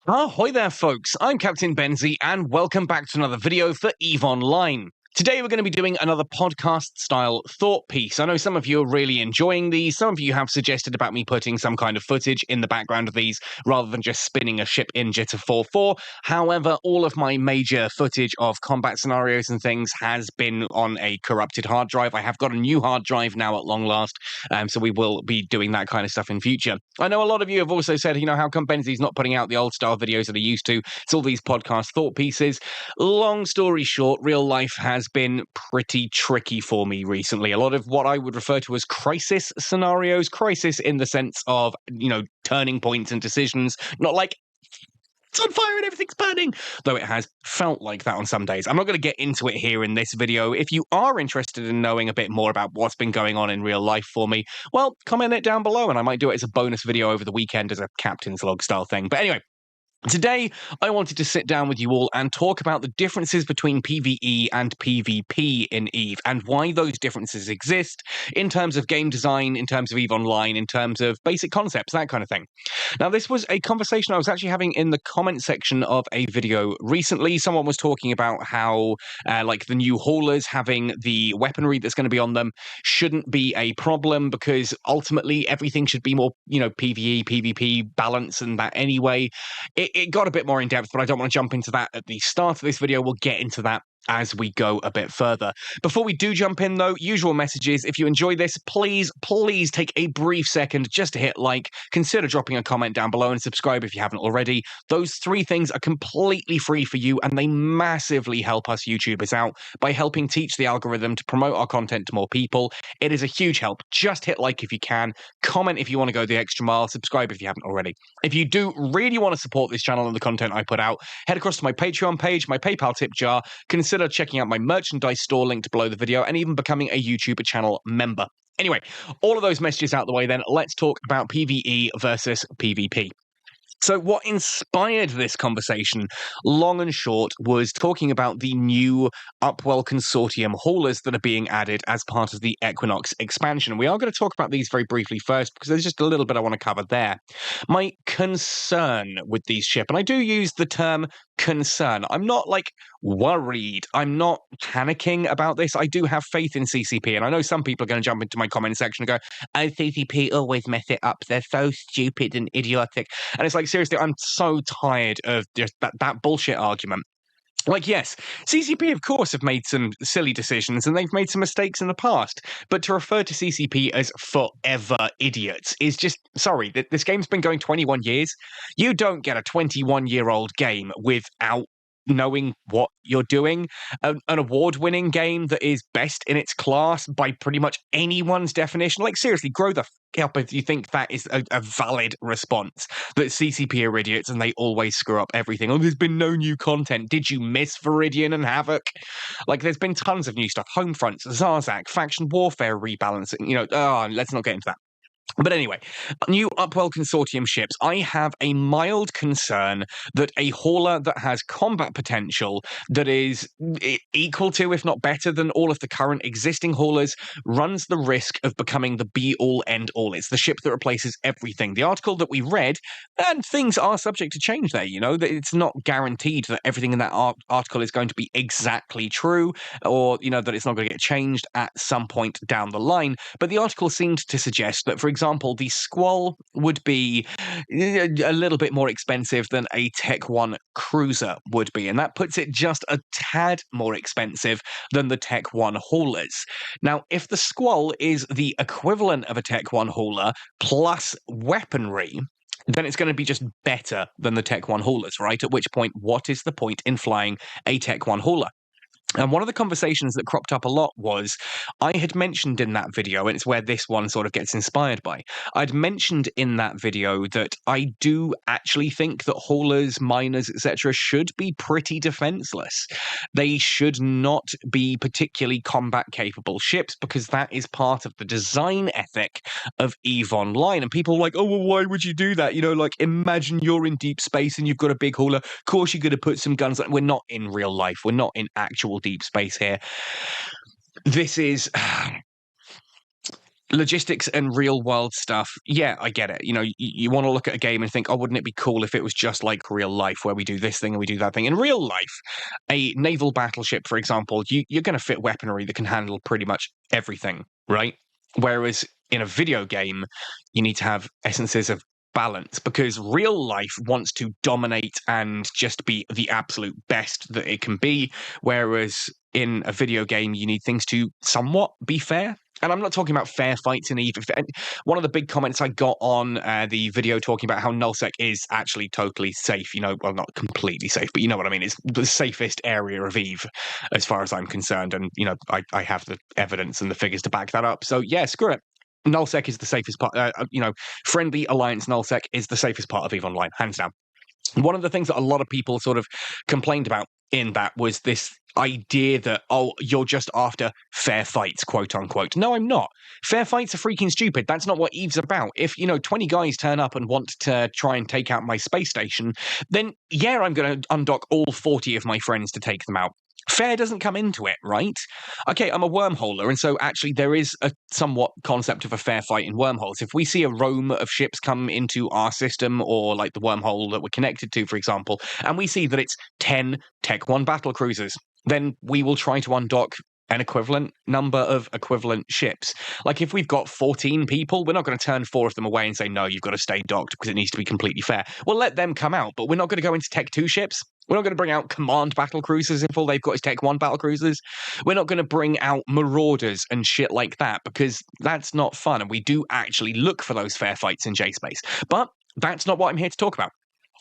Ahoy there, folks. I'm Captain Benzie, and welcome back to another video for EVE Online. Today we're going to be doing another podcast-style thought piece. I know some of you are really enjoying these. Some of you have suggested about me putting some kind of footage in the background of these rather than just spinning a ship in Jitter 4.4. However, all of my major footage of combat scenarios and things has been on a corrupted hard drive. I have got a new hard drive now at long last, so we will be doing that kind of stuff in future. I know a lot of you have also said, how come Benzie's not putting out the old-style videos that he used to? It's all these podcast thought pieces. Long story short, real life has been pretty tricky for me recently. A lot of what I would refer to as crisis scenarios, crisis in the sense of, turning points and decisions, not like it's on fire and everything's burning, though it has felt like that on some days. I'm not going to get into it here in this video. If you are interested in knowing a bit more about what's been going on in real life for me, well, comment it down below and I might do it as a bonus video over the weekend as a captain's log style thing. But anyway, today, I wanted to sit down with you all and talk about the differences between PvE and PvP in EVE and why those differences exist in terms of game design, in terms of EVE Online, in terms of basic concepts, that kind of thing. Now, this was a conversation I was actually having in the comment section of a video recently. Someone was talking about how, the new haulers having the weaponry that's going to be on them shouldn't be a problem because ultimately everything should be more, PvE, PvP balance and that anyway. It got a bit more in depth, but I don't want to jump into that at the start of this video. We'll get into that as we go a bit further. Before we do jump in, though, usual messages. If you enjoy this, please take a brief second just to hit like, consider dropping a comment down below and subscribe if you haven't already. Those three things are completely free for you, and they massively help us YouTubers out by helping teach the algorithm to promote our content to more people. It is a huge help. Just hit like if you can, comment if you want to go the extra mile, subscribe if you haven't already. If you do really want to support this channel and the content I put out, head across to my Patreon page, my PayPal tip jar, consider checking out my merchandise store linked below the video, and even becoming a YouTube channel member. Anyway, all of those messages out the way then, let's talk about PvE versus PvP. So what inspired this conversation, long and short, was talking about the new Upwell consortium haulers that are being added as part of the Equinox expansion. We are going to talk about these very briefly first, because there's just a little bit I want to cover there. My concern with these ships, and I do use the term concern. I'm not worried. I'm not panicking about this. I do have faith in CCP, and I know some people are going to jump into my comment section and go, "Oh, CCP always mess it up. They're so stupid and idiotic." And it's like, seriously, I'm so tired of just that bullshit argument. Yes, CCP, of course, have made some silly decisions and they've made some mistakes in the past. But to refer to CCP as forever idiots is just, sorry, this game's been going 21 years. You don't get a 21-year-old game without knowing what you're doing. An award-winning game that is best in its class by pretty much anyone's definition. Seriously, grow the f*** up if you think that is a valid response. That CCP are idiots and they always screw up everything. Oh, there's been no new content. Did you miss Viridian and Havoc? There's been tons of new stuff. Homefronts, Zarzak, faction warfare rebalancing. Let's not get into that. But anyway, new Upwell consortium ships. I have a mild concern that a hauler that has combat potential that is equal to, if not better than, all of the current existing haulers runs the risk of becoming the be-all, end-all. It's the ship that replaces everything. The article that we read, and things are subject to change there, that it's not guaranteed that everything in that article is going to be exactly true, or, that it's not going to get changed at some point down the line. But the article seemed to suggest that, for example, the Squall would be a little bit more expensive than a Tech 1 cruiser would be, and that puts it just a tad more expensive than the Tech 1 haulers. Now, if the Squall is the equivalent of a Tech 1 hauler plus weaponry, then it's going to be just better than the Tech 1 haulers, right? At which point, what is the point in flying a Tech 1 hauler? And one of the conversations that cropped up a lot was, I had mentioned in that video, and it's where this one sort of gets inspired by, I'd mentioned in that video that I do actually think that haulers, miners, etc. should be pretty defenseless. They should not be particularly combat-capable ships, because that is part of the design ethic of EVE Online. And people are like, oh, well, why would you do that? Imagine you're in deep space and you've got a big hauler. Of course you're going to put some guns on. We're not in real life. We're not in actual deep space here. This is logistics and real world stuff, yeah, I get it. You know, you want to look at a game and think, oh, wouldn't it be cool if it was just like real life, where we do this thing and we do that thing? In real life, a naval battleship, for example, you're going to fit weaponry that can handle pretty much everything, right? Whereas in a video game, you need to have essences of balance, because real life wants to dominate and just be the absolute best that it can be, whereas in a video game, you need things to somewhat be fair. And I'm not talking about fair fights in EVE. One of the big comments I got on the video talking about how nullsec is actually totally safe, you know, well, not completely safe, but you know what I mean. It's the safest area of EVE as far as I'm concerned. And, you know, I have the evidence and the figures to back that up. So, yeah, screw it. Nullsec is the safest part. You know, friendly alliance nullsec is the safest part of EVE Online, hands down. One of the things that a lot of people sort of complained about in that was this idea that, oh, you're just after fair fights, quote unquote. No, I'm not. Fair fights are freaking stupid. That's not what EVE's about. If, you know, 20 guys turn up and want to try and take out my space station, then yeah, I'm going to undock all 40 of my friends to take them out. Fair doesn't come into it, right? Okay, I'm a wormholer, and so actually there is a somewhat concept of a fair fight in wormholes. If we see a roam of ships come into our system, or like the wormhole that we're connected to, for example, and we see that it's 10 Tech 1 battle cruisers, then we will try to undock an equivalent number of equivalent ships. Like if we've got 14 people, we're not going to turn 4 of them away and say, no, you've got to stay docked because it needs to be completely fair. We'll let them come out, but we're not going to go into Tech 2 ships. We're not going to bring out command battle cruisers if all they've got is Tech 1 battle cruisers. We're not going to bring out marauders and shit like that, because that's not fun. And we do actually look for those fair fights in J-Space. But that's not what I'm here to talk about.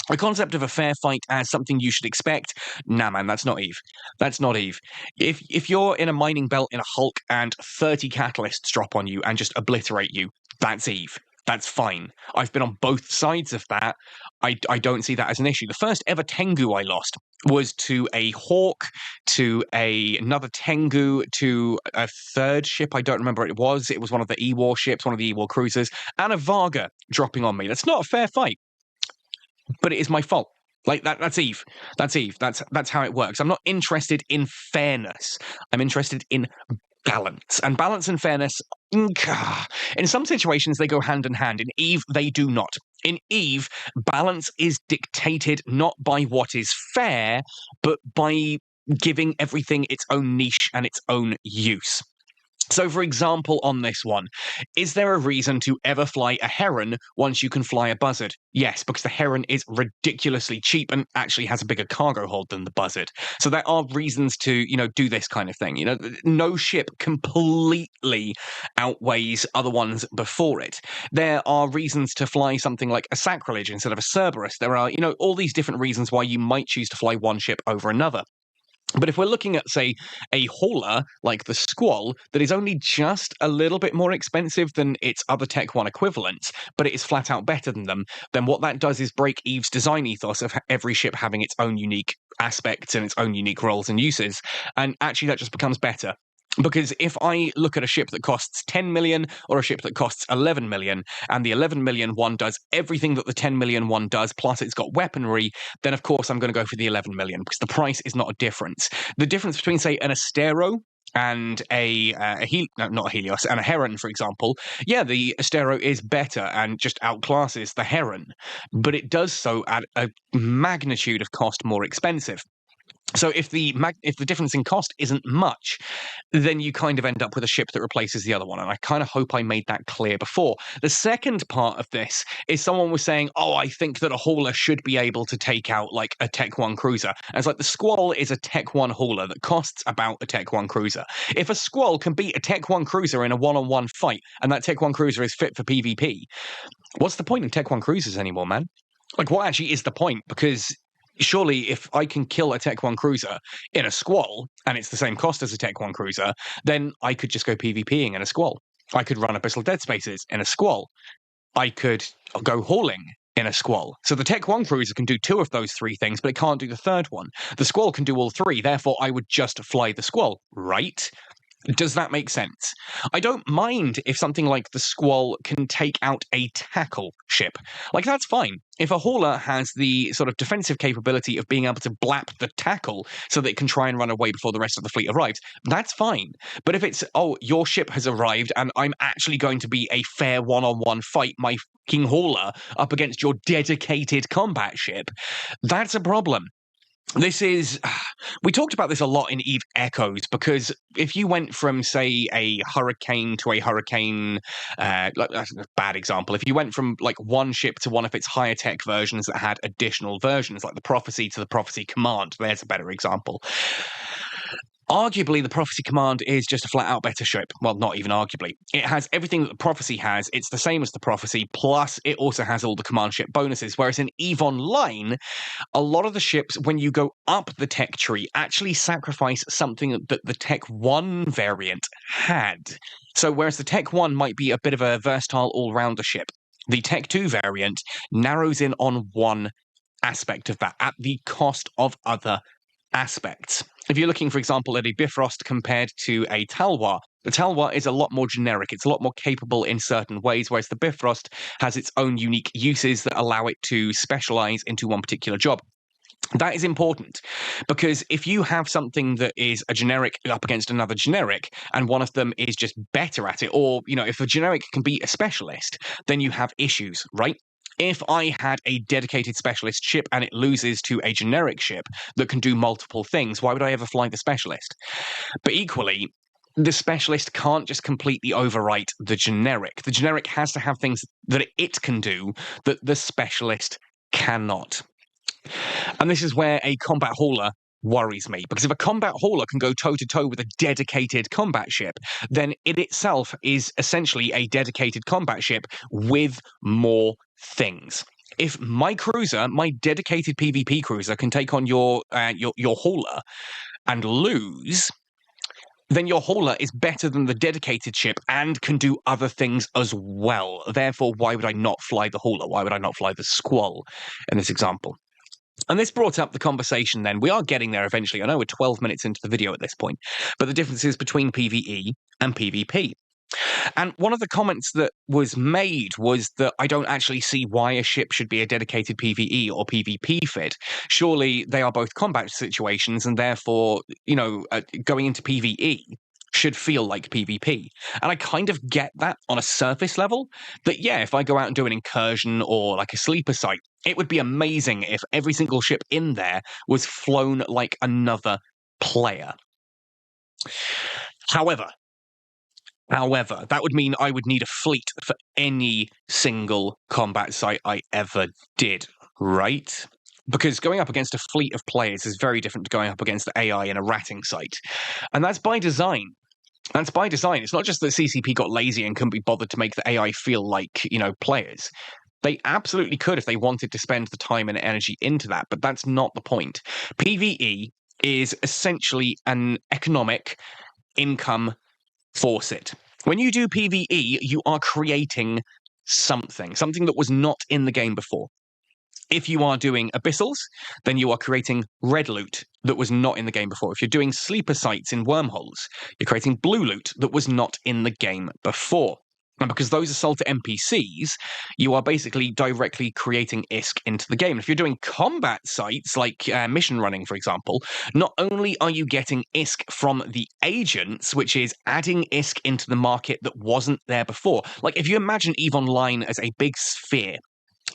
The concept of a fair fight as something you should expect, nah, man, that's not EVE. That's not EVE. If you're in a mining belt in a Hulk and 30 catalysts drop on you and just obliterate you, that's EVE. That's fine. I've been on both sides of that. I don't see that as an issue. The first ever Tengu I lost was to a Hawk, to another Tengu, to a third ship. I don't remember what it was. It was one of the E-War ships, one of the E-War cruisers, and a Varga dropping on me. That's not a fair fight. But it is my fault. Like that's EVE. That's EVE. That's how it works. I'm not interested in fairness. I'm interested in balance. And balance and fairness, in some situations, they go hand in hand. In EVE, they do not. In EVE, balance is dictated not by what is fair, but by giving everything its own niche and its own use. So, for example, on this one, is there a reason to ever fly a Heron once you can fly a Buzzard? Yes, because the Heron is ridiculously cheap and actually has a bigger cargo hold than the Buzzard. So there are reasons to, you know, do this kind of thing. You know, no ship completely outweighs other ones before it. There are reasons to fly something like a Sacrilege instead of a Cerberus. There are, you know, all these different reasons why you might choose to fly one ship over another. But if we're looking at, say, a hauler like the Squall that is only just a little bit more expensive than its other Tech 1 equivalents, but it is flat out better than them, then what that does is break EVE's design ethos of every ship having its own unique aspects and its own unique roles and uses. And actually that just becomes better. Because if I look at a ship that costs 10 million or a ship that costs 11 million, and the 11 million one does everything that the 10 million one does, plus it's got weaponry, then of course I'm going to go for the 11 million, because the price is not a difference. The difference between, say, an Astero and not a Helios, and a Heron, for example, yeah, the Astero is better and just outclasses the Heron, but it does so at a magnitude of cost more expensive. So if the difference in cost isn't much, then you kind of end up with a ship that replaces the other one. And I kind of hope I made that clear before. The second part of this is someone was saying, oh, I think that a hauler should be able to take out like a Tech 1 cruiser. And it's like the Squall is a Tech 1 hauler that costs about a Tech 1 cruiser. If a Squall can beat a Tech 1 cruiser in a one-on-one fight, and that Tech 1 cruiser is fit for PvP, what's the point of Tech 1 cruisers anymore, man? Like, what actually is the point? Because surely if I can kill a Tech 1 cruiser in a Squall, and it's the same cost as a Tech 1 cruiser, then I could just go PvPing in a Squall. I could run Abyssal Dead Spaces in a Squall. I could go hauling in a Squall. So the Tech 1 cruiser can do 2 of those 3 things, but it can't do the third one. The Squall can do all 3, therefore I would just fly the Squall, right? Does that make sense? I don't mind if something like the Squall can take out a tackle ship. Like, that's fine. If a hauler has the sort of defensive capability of being able to blap the tackle so that it can try and run away before the rest of the fleet arrives, that's fine. But if it's, oh, your ship has arrived and I'm actually going to be a fair one-on-one fight, my fucking hauler up against your dedicated combat ship, that's a problem. This is, we talked about this a lot in Eve Echoes, because if you went from, say, a hurricane to a hurricane, that's a bad example. If you went from like one ship to one of its higher tech versions that had additional versions, like the Prophecy to the Prophecy Command, there's a better example. Arguably, the Prophecy Command is just a flat-out better ship. Well, not even arguably. It has everything that the Prophecy has. It's the same as the Prophecy, plus it also has all the command ship bonuses. Whereas in EVE Online, a lot of the ships, when you go up the tech tree, actually sacrifice something that the Tech 1 variant had. So whereas the Tech 1 might be a bit of a versatile all-rounder ship, the Tech 2 variant narrows in on one aspect of that at the cost of other aspects. If you're looking, for example, at a Bifrost compared to a Talwar, the Talwar is a lot more generic. It's a lot more capable in certain ways, whereas the Bifrost has its own unique uses that allow it to specialize into one particular job. That is important, because if you have something that is a generic up against another generic, and one of them is just better at it, or, if a generic can beat a specialist, then you have issues, right? If I had a dedicated specialist ship and it loses to a generic ship that can do multiple things, why would I ever fly the specialist? But equally, the specialist can't just completely overwrite the generic. The generic has to have things that it can do that the specialist cannot. And this is where a combat hauler worries me, because if a combat hauler can go toe-to-toe with a dedicated combat ship, then it itself is essentially a dedicated combat ship with more things. If my cruiser, my dedicated PvP cruiser, can take on your hauler and lose, then your hauler is better than the dedicated ship and can do other things as well. Therefore, why would I not fly the hauler? Why would I not fly the Squall in this example? And this brought up the conversation then. We are getting there eventually. I know we're 12 minutes into the video at this point, but the differences between PvE and PvP. And one of the comments that was made was that I don't actually see why a ship should be a dedicated PvE or PvP fit. Surely they are both combat situations, and therefore, going into PvE should feel like PvP. And I kind of get that on a surface level, that yeah, if I go out and do an incursion or like a sleeper site, it would be amazing if every single ship in there was flown like another player. However, that would mean I would need a fleet for any single combat site I ever did, right? Because going up against a fleet of players is very different to going up against the AI in a ratting site. And that's by design. That's by design. It's not just that CCP got lazy and couldn't be bothered to make the AI feel like, players. They absolutely could if they wanted to spend the time and energy into that, but that's not the point. PvE is essentially an economic income faucet. When you do PvE, you are creating something that was not in the game before. If you are doing abyssals, then you are creating red loot that was not in the game before. If you're doing sleeper sites in wormholes, you're creating blue loot that was not in the game before. And because those are sold to NPCs, you are basically directly creating ISK into the game. If you're doing combat sites, like mission running, for example, not only are you getting ISK from the agents, which is adding ISK into the market that wasn't there before. Like, if you imagine EVE Online as a big sphere,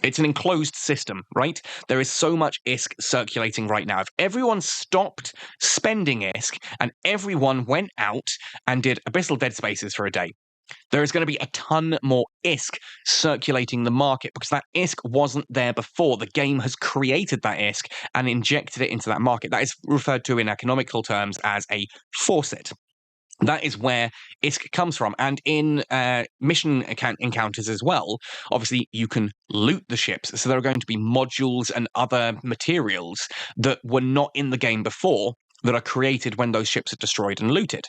it's an enclosed system, right? There is so much ISK circulating right now. If everyone stopped spending ISK and everyone went out and did Abyssal Dead Spaces for a day, there is going to be a ton more ISK circulating the market, because that ISK wasn't there before. The game has created that ISK and injected it into that market. That is referred to in economical terms as a faucet. That is where ISK comes from. And in mission encounters as well, obviously you can loot the ships. So there are going to be modules and other materials that were not in the game before that are created when those ships are destroyed and looted.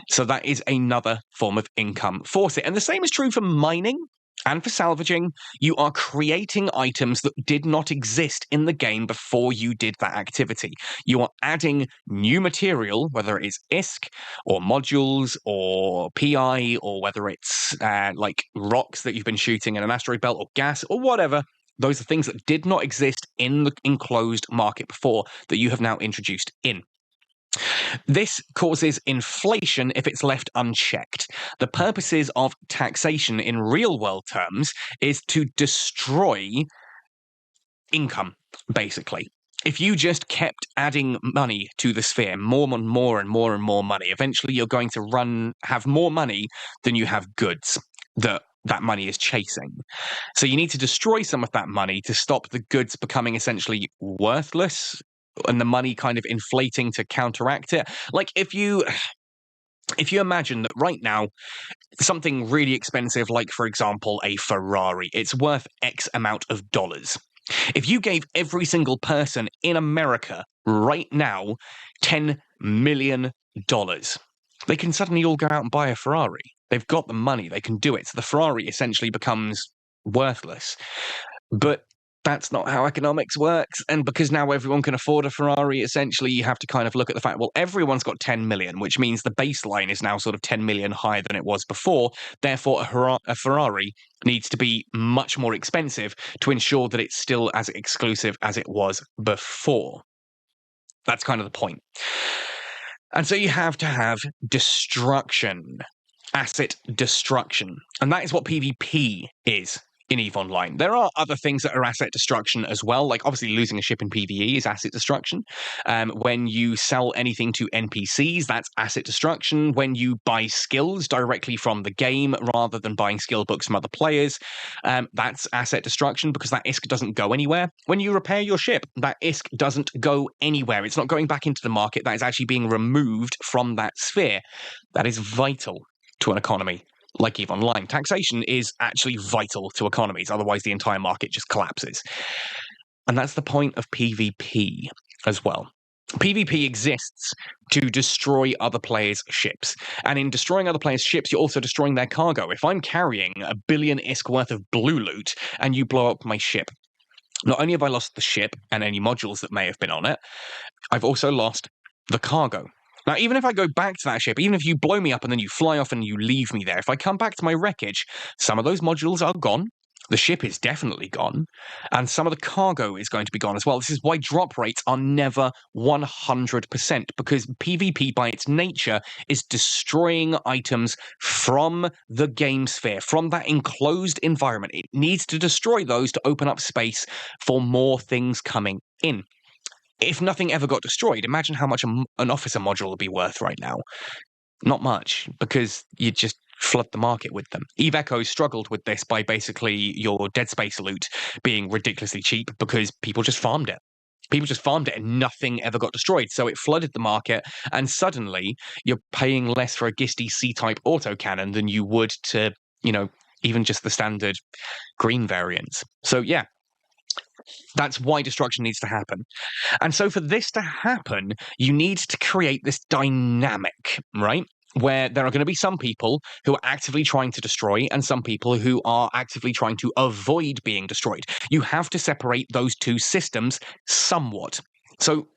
So that is another form of income faucet. And the same is true for mining. and for salvaging, you are creating items that did not exist in the game before you did that activity. You are adding new material, whether it is ISK or modules or PI, or whether it's like rocks that you've been shooting in an asteroid belt or gas or whatever. Those are things that did not exist in the enclosed market before that you have now introduced in. This causes inflation if it's left unchecked. The purposes of taxation in real world terms is to destroy income, basically. If you just kept adding money to the sphere, more and more and more and more money, eventually you're going to have more money than you have goods that money is chasing. So you need to destroy some of that money to stop the goods becoming essentially worthless and the money kind of inflating to counteract it. Like if you imagine that right now something really expensive, like for example a Ferrari, it's worth X amount of dollars. If you gave every single person in America right now $10 million, they can suddenly all go out and buy a Ferrari. They've got the money, they can do it. So the Ferrari essentially becomes worthless. But that's not how economics works. And because now everyone can afford a Ferrari, essentially you have to kind of look at the fact, well, everyone's got 10 million, which means the baseline is now sort of 10 million higher than it was before. Therefore, a Ferrari needs to be much more expensive to ensure that it's still as exclusive as it was before. That's kind of the point. And so you have to have destruction, asset destruction. And that is what PvP is in EVE Online. There are other things that are asset destruction as well, like obviously losing a ship in PvE is asset destruction. When you sell anything to NPCs, that's asset destruction. When you buy skills directly from the game rather than buying skill books from other players, that's asset destruction because that ISK doesn't go anywhere. When you repair your ship, that ISK doesn't go anywhere. It's not going back into the market. That is actually being removed from that sphere. That is vital to an economy like EVE Online. Taxation is actually vital to economies, otherwise the entire market just collapses. And that's the point of PvP as well. PvP exists to destroy other players' ships. And in destroying other players' ships, you're also destroying their cargo. If I'm carrying 1 billion ISK worth of blue loot and you blow up my ship, not only have I lost the ship and any modules that may have been on it, I've also lost the cargo. Now, even if I go back to that ship, even if you blow me up and then you fly off and you leave me there, if I come back to my wreckage, some of those modules are gone. The ship is definitely gone. And some of the cargo is going to be gone as well. This is why drop rates are never 100%, because PvP by its nature is destroying items from the game sphere, from that enclosed environment. It needs to destroy those to open up space for more things coming in. If nothing ever got destroyed, imagine how much an officer module would be worth right now. Not much, because you just flood the market with them. EVE Echo struggled with this by basically your Dead Space loot being ridiculously cheap because people just farmed it. People just farmed it and nothing ever got destroyed. So it flooded the market, and suddenly you're paying less for a Gisty C-type autocannon than you would to, even just the standard green variants. So yeah, that's why destruction needs to happen. And so for this to happen, you need to create this dynamic, right? Where there are going to be some people who are actively trying to destroy and some people who are actively trying to avoid being destroyed. You have to separate those two systems somewhat. So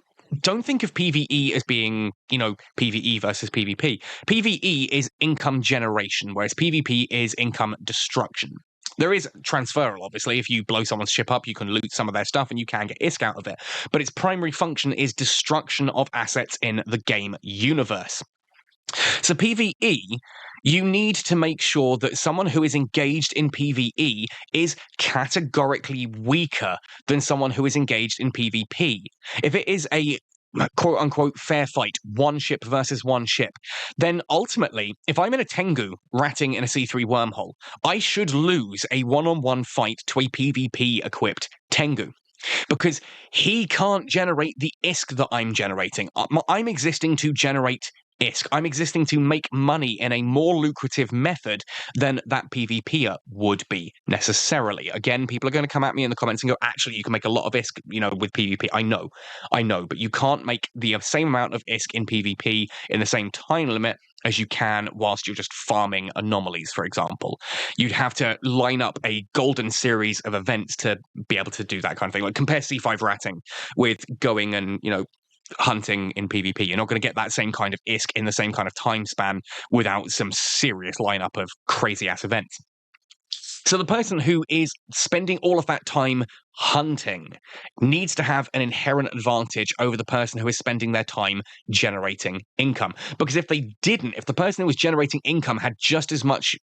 don't think of PvE as being, PvE versus PvP. PvE is income generation, whereas PvP is income destruction. There is transferal, obviously. If you blow someone's ship up, you can loot some of their stuff and you can get ISK out of it. But its primary function is destruction of assets in the game universe. So PvE, you need to make sure that someone who is engaged in PvE is categorically weaker than someone who is engaged in PvP. If it is a quote-unquote fair fight, one ship versus one ship, then ultimately, if I'm in a Tengu ratting in a C3 wormhole, I should lose a one-on-one fight to a PvP-equipped Tengu. Because he can't generate the ISK that I'm generating. I'm existing to generate ISK. I'm existing to make money in a more lucrative method than that PvPer would be necessarily. Again, people are going to come at me in the comments and go, actually, you can make a lot of ISK, with PvP. I know, but you can't make the same amount of ISK in PvP in the same time limit as you can whilst you're just farming anomalies, for example. You'd have to line up a golden series of events to be able to do that kind of thing. Like compare C5 ratting with going and, hunting in PvP. You're not going to get that same kind of ISK in the same kind of time span without some serious lineup of crazy ass events. So the person who is spending all of that time hunting needs to have an inherent advantage over the person who is spending their time generating income. Because if they didn't, if the person who was generating income had just as much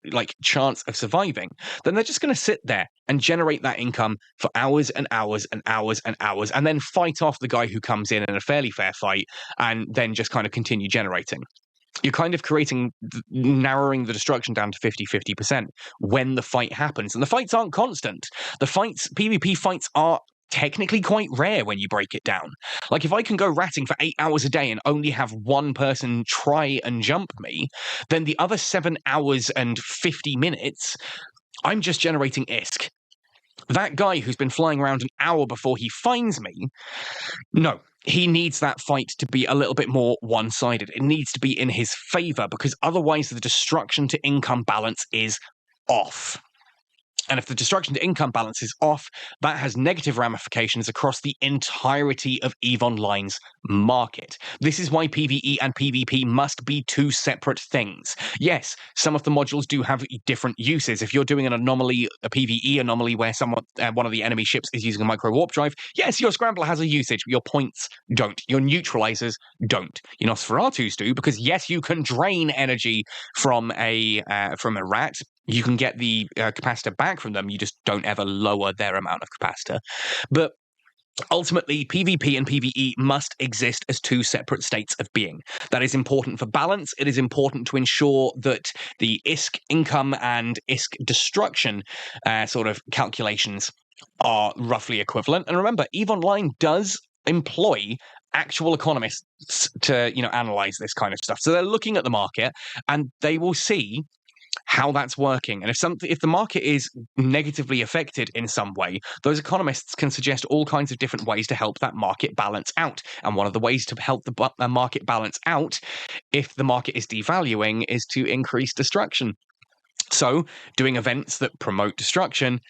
chance of surviving, then they're just going to sit there and generate that income for hours and hours and hours and hours, and then fight off the guy who comes in a fairly fair fight, and then just kind of continue generating. You're kind of narrowing the destruction down to 50% when the fight happens. And the fights aren't constant. PvP fights are technically quite rare when you break it down. Like if I can go ratting for 8 hours a day and only have one person try and jump me, then the other 7 hours and 50 minutes, I'm just generating ISK. That guy who's been flying around an hour before he finds me, no, he needs that fight to be a little bit more one-sided. It needs to be in his favor, because otherwise the destruction to income balance is off. And if the destruction to income balance is off, that has negative ramifications across the entirety of EVE Online's market. This is why PvE and PvP must be two separate things. Yes, some of the modules do have different uses. If you're doing an anomaly, a PvE anomaly where one of the enemy ships is using a micro warp drive, yes, your scrambler has a usage, but your points don't. Your neutralizers don't. Your Nosferatus do, because yes, you can drain energy from a rat. You can get the capacitor back from them. You just don't ever lower their amount of capacitor. But ultimately, PvP and PvE must exist as two separate states of being. That is important for balance. It is important to ensure that the ISK income and ISK destruction sort of calculations are roughly equivalent. And remember, EVE Online does employ actual economists to analyze this kind of stuff. So they're looking at the market and they will see how that's working. And if the market is negatively affected in some way, those economists can suggest all kinds of different ways to help that market balance out. And one of the ways to help the market balance out, if the market is devaluing, is to increase destruction. So doing events that promote destruction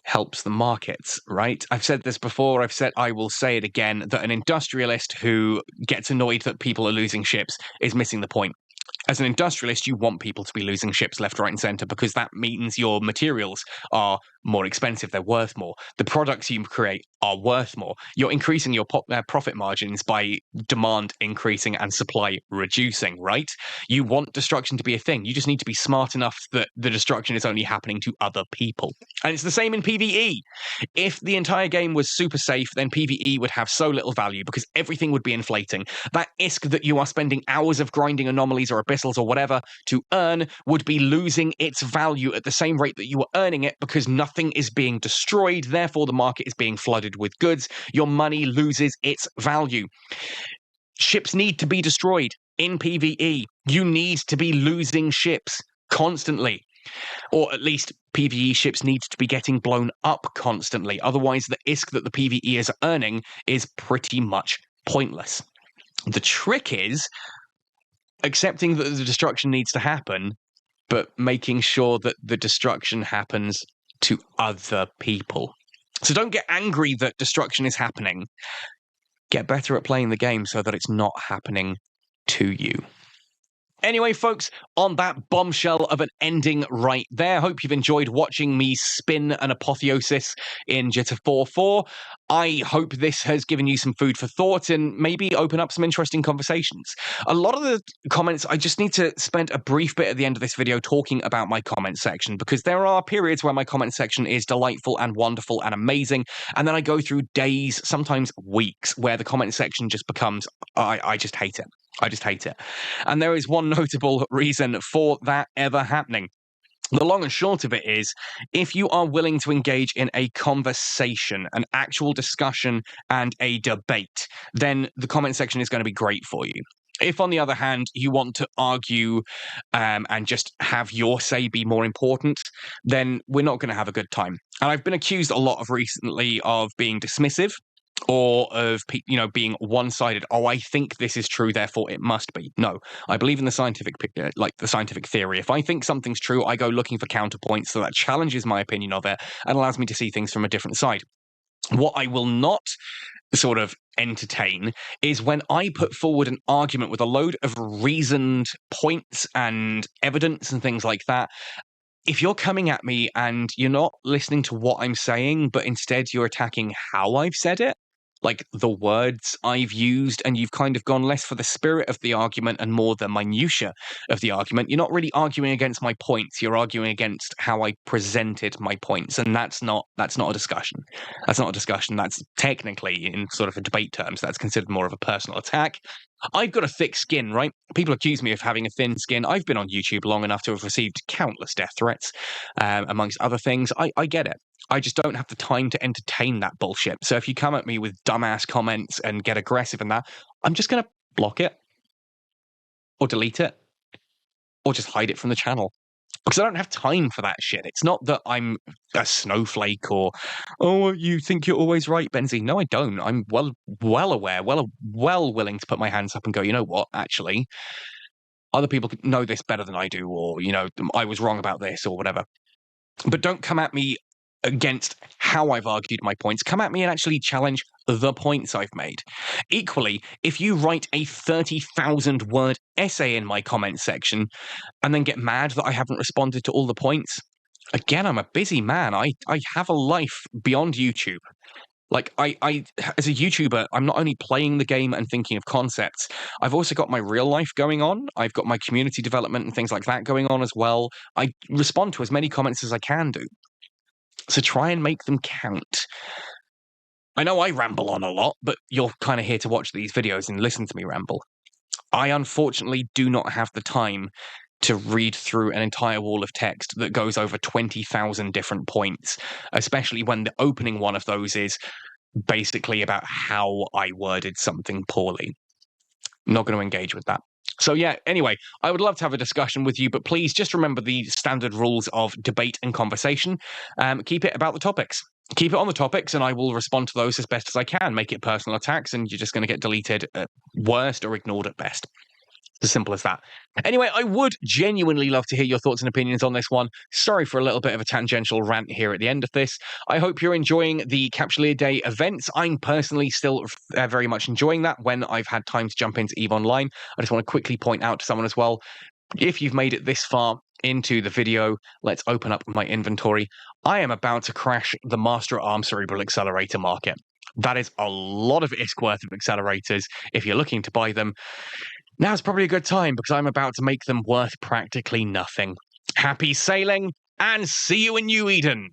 helps the markets, right? I've said this before, I will say it again, that an industrialist who gets annoyed that people are losing ships is missing the point. As an industrialist, you want people to be losing ships left, right, and center, because that means your materials are more expensive. They're worth more. The products you create are worth more. You're increasing your profit margins by demand increasing and supply reducing, right? You want destruction to be a thing. You just need to be smart enough that the destruction is only happening to other people. And it's the same in PvE. If the entire game was super safe, then PvE would have so little value because everything would be inflating. That ISK that you are spending hours of grinding anomalies or abyssals or whatever to earn would be losing its value at the same rate that you were earning it, because nothing is being destroyed. Therefore, the market is being flooded with goods. Your money loses its value. Ships need to be destroyed in PvE. You need to be losing ships constantly. Or at least PvE ships need to be getting blown up constantly. Otherwise, the ISK that the PvE is earning is pretty much pointless. The trick is accepting that the destruction needs to happen, but making sure that the destruction happens to other people. So don't get angry that destruction is happening. Get better at playing the game so that it's not happening to you. Anyway, folks, on that bombshell of an ending right there, hope you've enjoyed watching me spin an apotheosis in Jitter 4.4. I hope this has given you some food for thought and maybe open up some interesting conversations. A lot of the comments, I just need to spend a brief bit at the end of this video talking about my comment section, because there are periods where my comment section is delightful and wonderful and amazing, and then I go through days, sometimes weeks, where the comment section just becomes, I just hate it. I just hate it. And there is one notable reason for that ever happening. The long and short of it is, if you are willing to engage in a conversation, an actual discussion, and a debate, then the comment section is going to be great for you. If, on the other hand, you want to argue and just have your say be more important, then we're not going to have a good time. And I've been accused a lot of recently of being dismissive or of being one-sided. Oh, I think this is true, therefore it must be. No, I believe in the scientific theory. If I think something's true, I go looking for counterpoints, so that challenges my opinion of it and allows me to see things from a different side. What I will not sort of entertain is when I put forward an argument with a load of reasoned points and evidence and things like that. If you're coming at me and you're not listening to what I'm saying, but instead you're attacking how I've said it, like the words I've used, and you've kind of gone less for the spirit of the argument and more the minutiae of the argument, you're not really arguing against my points. You're arguing against how I presented my points, and that's not a discussion. That's not a discussion. That's technically, in sort of a debate terms, that's considered more of a personal attack. I've got a thick skin, right? People accuse me of having a thin skin. I've been on YouTube long enough to have received countless death threats, amongst other things. I get it. I just don't have the time to entertain that bullshit. So if you come at me with dumbass comments and get aggressive in that, I'm just going to block it or delete it or just hide it from the channel. Because I don't have time for that shit. It's not that I'm a snowflake or, oh, you think you're always right, Benzie. No, I don't. I'm well aware, well willing to put my hands up and go, you know what, actually, other people know this better than I do, or, I was wrong about this or whatever. But don't come at me against how I've argued my points. Come at me and actually challenge the points I've made. Equally, if you write a 30,000 word essay in my comment section and then get mad that I haven't responded to all the points, again, I'm a busy man. I have a life beyond YouTube. Like, I as a YouTuber, I'm not only playing the game and thinking of concepts, I've also got my real life going on. I've got my community development and things like that going on as well. I respond to as many comments as I can do. So try and make them count. I know I ramble on a lot, but you're kind of here to watch these videos and listen to me ramble. I unfortunately do not have the time to read through an entire wall of text that goes over 20,000 different points, especially when the opening one of those is basically about how I worded something poorly. I'm not going to engage with that. So yeah, anyway, I would love to have a discussion with you, but please just remember the standard rules of debate and conversation. Keep it about the topics. Keep it on the topics, and I will respond to those as best as I can. Make it personal attacks, and you're just going to get deleted at worst or ignored at best. As simple as that. Anyway, I would genuinely love to hear your thoughts and opinions on this one. Sorry for a little bit of a tangential rant here at the end of this. I hope you're enjoying the Capsuleer Day events. I'm personally still very much enjoying that when I've had time to jump into EVE Online. I just want to quickly point out to someone as well, if you've made it this far into the video, let's open up my inventory. I am about to crash the Master at Arms Cerebral Accelerator market. That is a lot of ISK worth of accelerators. If you're looking to buy them, now's probably a good time because I'm about to make them worth practically nothing. Happy sailing, and see you in New Eden!